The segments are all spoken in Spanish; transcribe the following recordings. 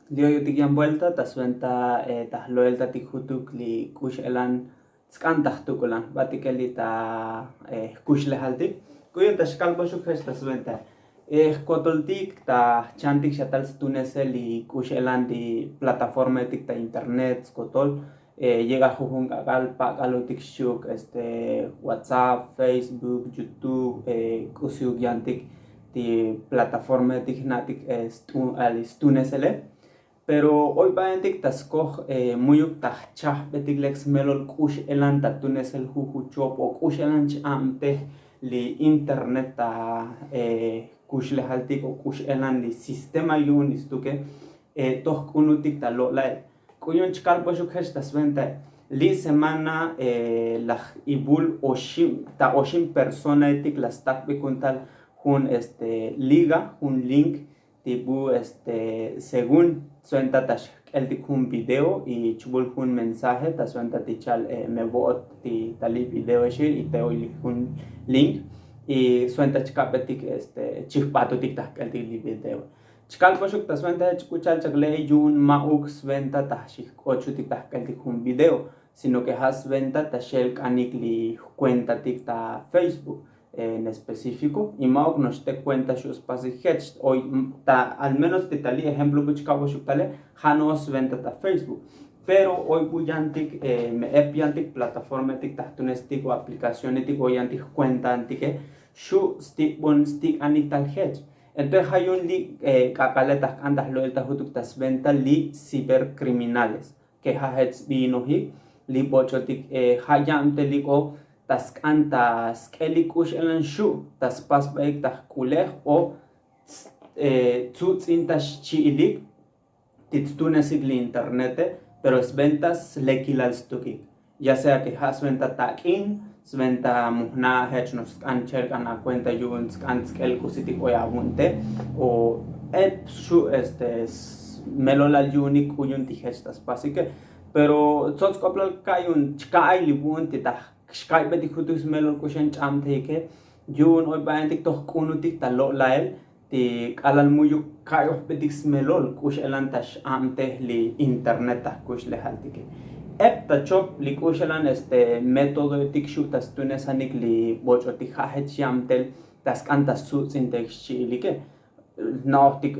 Lio yutikian vuelta tasventa tahloelta tikhutuk li kush elan skantahtukulan batikeli ta kush lehaltik kuyun tashkalbashuk hesh tasventa kotoltik ta chantik shatal stunese li kush elan di plataforma etik ta internet skotol llega jujun kakal pakalotik shuk WhatsApp, Facebook, YouTube kusyuk yantik di plataforma etik natik stunesele pero hoy va en tascoh muyuk tahchah betiglex melol kush elan tatunes el juju chop o kush elan chamte li internet ta kush le haltik o kush elan li sistema yun istuke toh kunutik ta lo la kuyun chkal poshuk hesh tasventa li semana la ibul oshim persona etik las tak bikuntal hun liga un link tipo según suenta tash el un video y chubul un mensaje ta suenta tichal me bot ti tali video shir y te oí un link y suenta chkapetik chihpato tik ta el video chkal poshuk ta suenta escuchar chagle yun mauk suenta tash ocho tik ta el un video sino que has venta tashel kanik li cuenta tik ta Facebook en específico y Mauk nos te cuenta sus pasajes hoy al menos te talí ejemplo buscabo su tale janos venta ta Facebook pero hoy buyantik me epiantik plataforma tik tahtunestik o aplicación etik o yantik cuenta antike su stick bon stick anital hedge entonces hay un li kakaletas andas lo el tahutuk tas venta li cibercriminales que hajets binohi li bochotik hayante liko tas kantas kelikush elan shu tas pas baik tah kuleh o tzintas chiilik tittunesik li internete pero es ventas lekilal stuki ya sea que has venta takin venta muhna hechnos ancher kana cuenta yun skel kusitik o yabunte o shu melolal yunik uyun tigestas pasike pero tots koplal kayun chkai libun titah Skype beti kutus melol kushen chamte ke yun hoy bayan tiktok kunutik talo lael ti kalal muyu kayo betik melol kush elantash amte li internet ta kush le haltike epta chop li kush elan método tik shutas tunesanik li bocho ti hahet chamtel tas kantas su sintek chilike nautik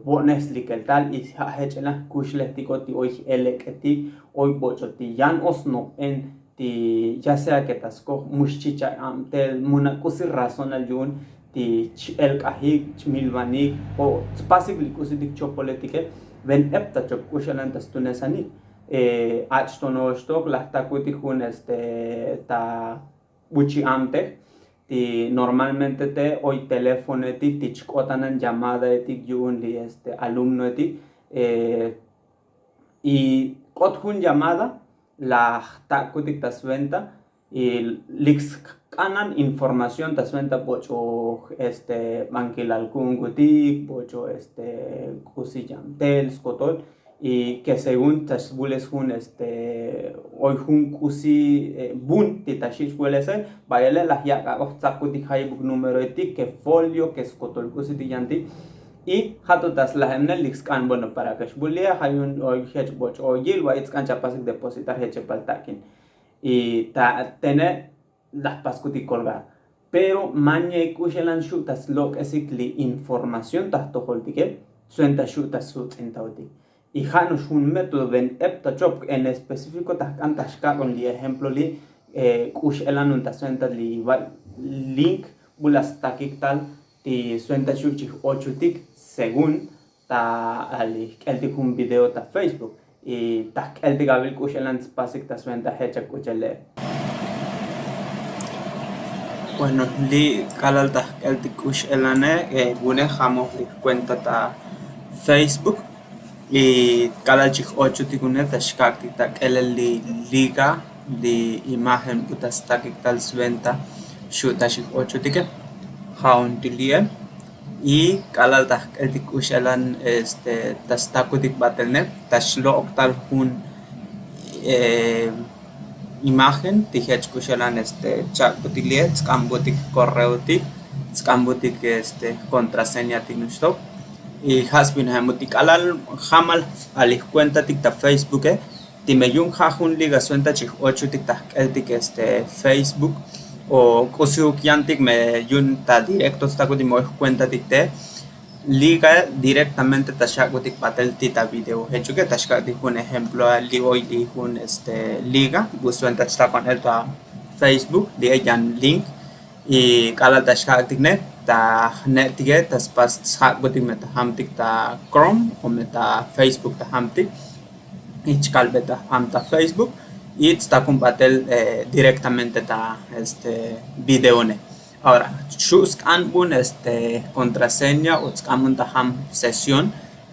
bones likel tal y hahet elan kush le tikoti hoy eleketi hoy bocho ti yan osno en ti ya sea que tasco mushchicha amtel muna kusir razón al yun ti el kahik milvanik o spasibli kusidik chopoletike ven epta chop kushalan tastunesani achtono stok la takuti hun ta buchi amte ti normalmente te hoy teléfono ti chkotanan llamada etik yun li alumno etik y kot hun llamada la takutik tasventa y lix kanan información tasventa pocho mankilal kungutik pocho kusillantel skotol y que según tasbules hun hoy hun kusi bun titashish huele ser bayele la ya takutik haibuk número etik que folio que skotol kusitillanti y hatutas la hemne lix kan bueno para que bulia hay un hech boch o gil wa it's kan chapas depositar heche paltakin y ta tener las pascuti colgar pero mañe kushelan shutas lo esikli información ta to holtike suenta shutas sut entauti y hanus un método ven epta chop en específico ta kan tashka con li ejemplo li kushelan un ta suenta li link bulas takik tal ti suenta chuchi 8 tik según ta el tik un video ta Facebook y ta el tik abil kushelan spasik ta suenta hecha kuchele bueno li kalal ta el tik kushelane bune jamo cuenta ta Facebook y kalal chik 8 tikune ta shkak ta el li liga li imagen putas takik tal suenta shuta chik 8 tiket jauntilie y kalal ta el tikushalan tas takutik batelne tashlo oktal hun imagen tihech kushalan chat butilie skambotik correo tik skambotik contraseña tinusto y hasbin hamutik alal hamal alih cuenta tikta Facebook timeyun hajun liga suenta chih 8 tikta eltik Facebook o kusiuk yantik me yun ta directo sta kudimo cuenta tikte liga directamente tashakutik patel tita video hecho que tashkatik un ejemplo li hoy li un liga busuenta está con el Facebook li yan link y kala tashkatik ne ta net tige tas pas tshakbutik meta hamtik ta Chrome o meta Facebook ta hamtik ich kalbeta hamta Facebook y está combatel directamente ta video ne. Ahora, chus kan un contraseña o scamun ta ham sesión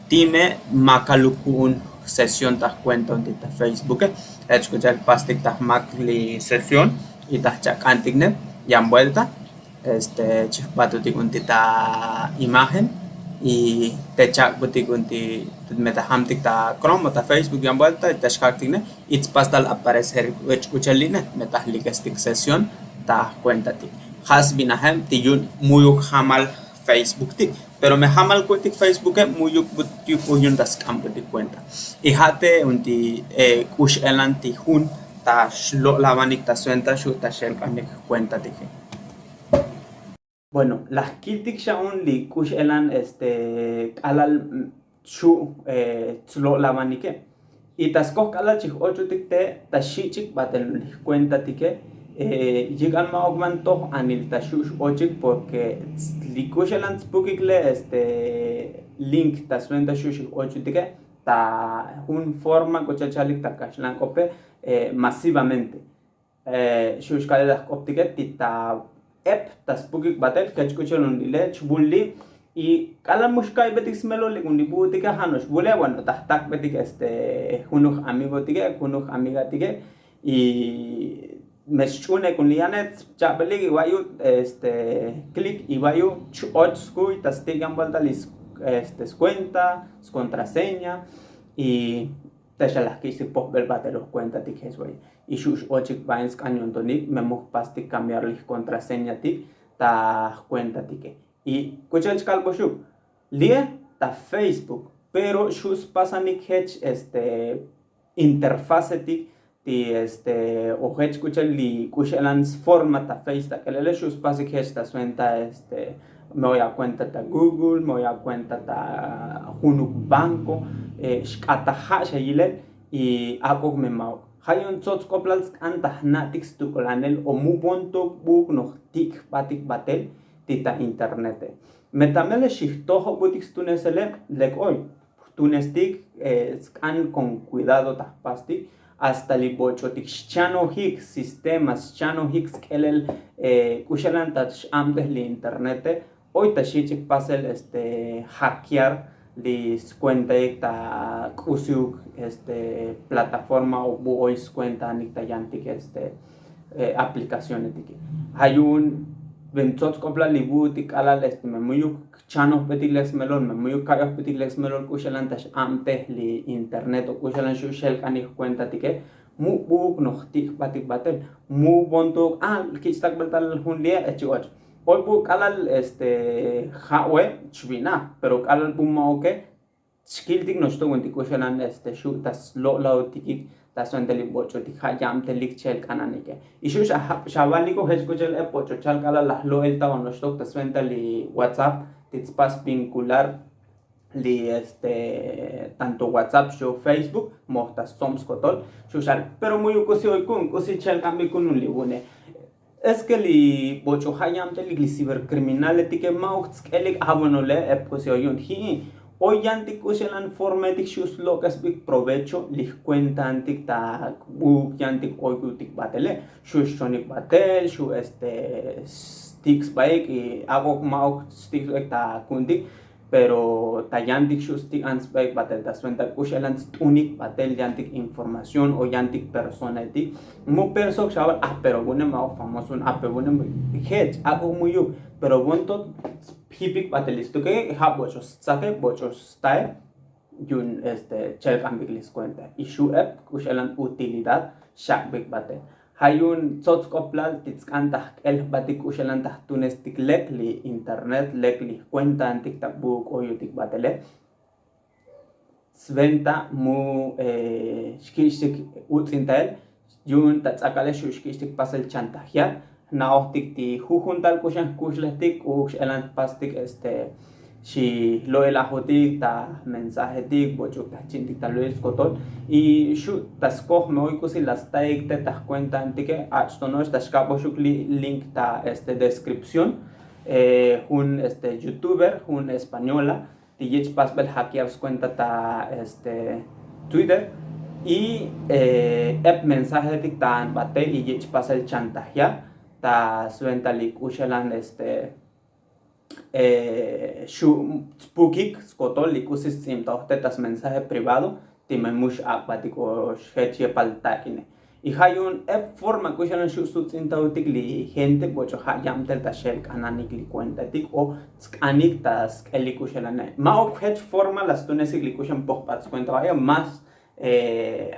time makalukun sesión ta cuenta de ta Facebook escuchar pastik ta makli sesión y ta chak antigne ya vuelta chipatu tikunti ta imagen y te chak butikunti meta hamtik ta Chrome ta Facebook ya vuelta y ta shaktikne it's pastal aparecer escuchaline meta likestik sesión ta cuenta ti has been a hem ti yun muyuk hamal Facebook ti pero me hamal kutik Facebook muyuk butyuk yun tas campo ti cuenta y hate unti kush elanti hun ta shlo lavanik ta suenta shu ta shel kanik cuenta ti. Bueno, las kiltik shaun li kush elan alal shu tslo lavanike y tas kok alal chik ocho tikte ta shichik batel cuenta tike llegan ma augmento anil ta shush ochik porque li kush elan spukikle link ta suenta shush ocho tike ta un forma cochachalik ta kashlan kope masivamente shush kaledas optike tita app tas pugik batel kachkucholun dile chbulli y kala mushkai betik smelo le kundi butika hanos bule bueno tak betik hunuk amigo tige hunuk amiga tige y meschune kun lianet chabeli wayu click y wayu chot skui tas tigan baldalis cuenta contraseña y teshalas kisi pop bel batelos cuenta tig hesway y shush ochik bains cañón tonik me muk pastik cambiar lis contraseña tig ta cuenta tig y kuchach kalbo shuk lie ta Facebook pero shus pasanik hech interfase tig ti o hech kuchel li kuchelans forma ta face ta kelele shus pasik hech ta suenta me voy a cuenta ta Google me voy a cuenta ta hunuk banco shkata hasha yilen y akok me mau hayon tsots koplals anta natix tu kolanel o mu bonto buk no tik batik batel tita internet metamele shihtoho butix tunesele lek hoy tunestik scan con cuidado ta pasti hasta li bochotik chano hik sistemas chano hik kelel kushalan ta amdes li internet hoy ta shichik pasel hackear lis cuenta ta kusiuk plataforma o voice cuenta nikta yantik aplicaciones tiki hayun bentot kopla libutik alal me muyuk chano petilex melon me muyuk kayos petilex melon kushalan tash amte li internet o kushalan shushel kanik cuenta tike mu buk nohtik batik batel mu bontok kistak betal hunlia echiwach hoy bu kalal hawe chvina pero kalal bumma oke skiltik no sto gonti kushalan shu tas lo tikik tas wenteli bocho tik hayam telik chel kananike ishu shawaliko heskuchel pocho chal kalal lo elta no sto tas wenteli WhatsApp titspas vincular li tanto WhatsApp shu Facebook mohtas soms kotol shushal pero muy kusi hoy kun kusi chel kambi kun libune es que li bocho hayam telik li cibercriminal tike mauk skelik abonole eposioyun hi hoy yantik kushelan formatik shus locas big provecho li cuenta antik ta yantik hoy kutik batele shus chonik batel shu sticks bike y hago mauk sticks ta kundik pero tayantik shustik ansbek batel ta suenta kushelan unik batel yantik información o yantik persona etik mu persok shabar pero bune mau famoso ape bune hedge hago muyu pero bonto hipik batelisto que habochos saque bochos tae yun chel cambik lis cuenta y shu app kushelan utilidad shakbek batel hay un tzotzkoplal titzkantah el batik ushelantah tunestik lekli internet lekli cuenta antiktak book oyutik batele sventa mu shkishtik utzintael yun tatzakale shushkishtik pasel chantahya naohtik ti jujuntal kushan kushlehtik elan pastik si lo elajotik ta mensajetik bochuk ta chintik ta luis kotol y shu taskoh me hoy kusi las taik te tas cuenta antike achtonosh tashkapo shuk link ta descripción un youtuber un española tiyich pasbel hackears cuenta ta Twitter y ep mensajetik ta bate y yich pasel chantajya ta suentalik ushelan spukik skotol likusis simtohtetas mensaje privado timemush akbatiko shechie paltakine y hay un forma kushalan shusutzintautik li gente bocho hayamtel tashel kananik li cuentatik o skanik tas elikushalan mao hech forma las tunesik likushan pohpats cuenta vaya más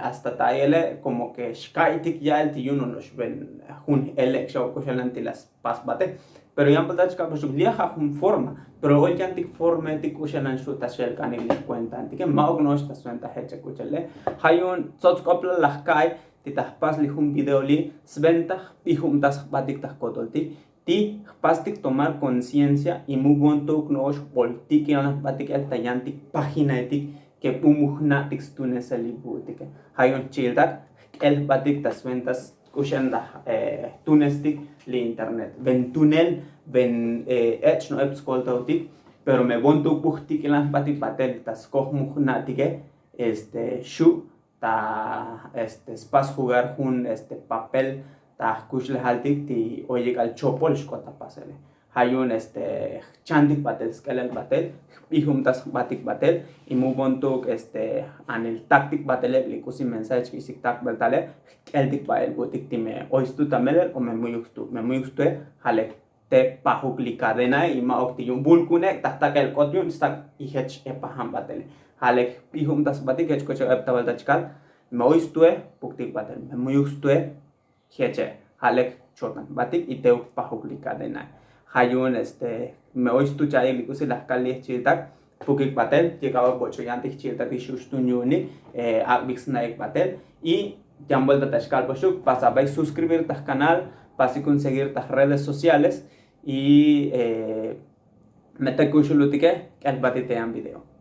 hasta taele como que shkaitik ya el tiyuno nos ven un election kushalan tilas pasbate pero ya empezar a buscar liaja con forma pero hoy ya antic forma tik ushanan shu tashel kanik li cuenta antik maog no esta suenta hecha kuchele hay un tzotzkopla lahkai titah pas li un video li sventa y juntas batik tas kotolti ti pastik tomar conciencia y mugonto knosh poltik yan batik el tayantik página etik que pumuhnatik tuneseli butik hay un childak el batik tas ventas kushanda tunestik li internet ven tunel ven no epskoltautik pero me bonto puhtik lan batik patel tas kohmuhnatike shu ta spas jugar un papel ta kushle haltik ti oye al chopol shkota pasele hay un chantik patel skelel patel y juntas batik patel y mu bonto anel tactic patel likusi mensaje kisik tak bertale eltik pa el botik ti me oistu tamel o me muy gustu halek te pahuk cadena y ma okti yung bulkune tahta el kotyun stak ihech epaham batele halek pihum tas batik hech kocho eptabal tachkal me oistue puktik batel me muy gustue heche halek chotan batik y teu pahuk cadena hayun me oistu chay likusi las kali chiltak pukik batel llegaba bocho yantik chiltak ishustunyuni akbix naik batel y jambol tachkal poshuk pasabay suscribir tas canal pasi conseguir tas redes sociales y mete kushulutike el batitean video.